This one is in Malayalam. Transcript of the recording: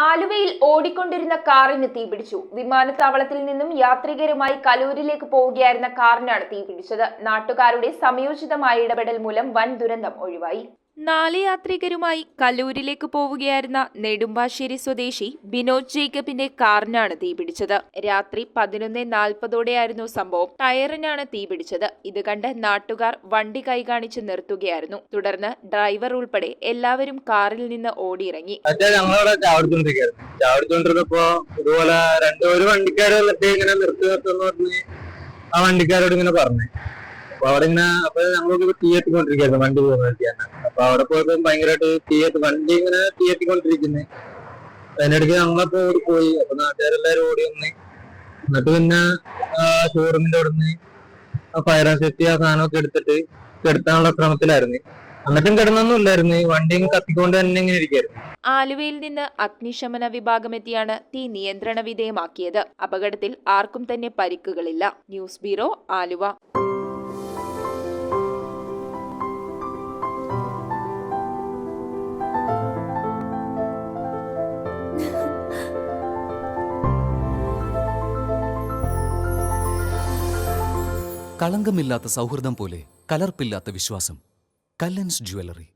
ആലുവയിൽ ഓടിക്കൊണ്ടിരുന്ന കാറിന് തീപിടിച്ചു. വിമാനത്താവളത്തിൽ നിന്നും യാത്രികരുമായി കലൂരിലേക്ക് പോവുകയായിരുന്ന കാറിനാണ് തീപിടിച്ചത്. നാട്ടുകാരുടെ സംയോജിതമായ ഇടപെടൽ മൂലം വൻ ദുരന്തം ഒഴിവായി. 4 യാത്രികരുമായി കലൂരിലേക്ക് പോവുകയായിരുന്ന നെടുമ്പാശ്ശേരി സ്വദേശി ബിനോദ് ജേക്കബിന്റെ കാറിനാണ് തീപിടിച്ചത്. രാത്രി 11:40ഓടെയായിരുന്നു സംഭവം. ടയറിനാണ് തീപിടിച്ചത്. ഇത് കണ്ട് നാട്ടുകാർ വണ്ടി കൈകാണിച്ച് നിർത്തുകയായിരുന്നു. തുടർന്ന് ഡ്രൈവർ ഉൾപ്പെടെ എല്ലാവരും കാറിൽ നിന്ന് ഓടിയിറങ്ങി. ഇതുപോലെ ഒരു വണ്ടിക്കാർ വന്നിട്ട് ഇങ്ങനെ ആ വണ്ടിക്കാരോട് ഇങ്ങനെ പറഞ്ഞു. അപ്പൊ അവിടെ ഇങ്ങനെ ഞങ്ങൾക്ക് തീ എത്തിക്കൊണ്ടിരിക്കുന്നു വണ്ടി പോകുന്ന. അപ്പൊ അവിടെ പോയപ്പോ ഭയങ്കരമായിട്ട് വണ്ടി ഇങ്ങനെ തീ എത്തിക്കൊണ്ടിരിക്കുന്നത്. അതിനിടയ്ക്ക് ഞങ്ങളപ്പോ ഓടിപ്പോയി. അപ്പൊ നാട്ടുകാരെല്ലാരും ഓടി വന്ന് എന്നിട്ട് പിന്നെ ഷോറൂമിന്റെ അവിടെ നിന്ന് ഫയർ ആൻഡ് സേഫ്റ്റി ആ സാധനമൊക്കെ എടുത്തിട്ട് കെടുത്താനുള്ള ശ്രമത്തിലായിരുന്നു. എന്നിട്ടും കിടന്നൊന്നുമില്ലായിരുന്നു. വണ്ടി കത്തിക്കൊണ്ട് തന്നെ ഇങ്ങനെ ഇരിക്കായിരുന്നു. ആലുവയിൽ നിന്ന് അഗ്നിശമന വിഭാഗമെത്തിയാണ് തീ നിയന്ത്രണ വിധേയമാക്കിയത്. അപകടത്തിൽ ആർക്കും തന്നെ പരിക്കുകളില്ല. News bureau, Aluva. കളങ്കമില്ലാത്ത സൗഹൃദം പോലെ കലർപ്പില്ലാത്ത വിശ്വാസം. കല്ലൻസ് ജ്വല്ലറി.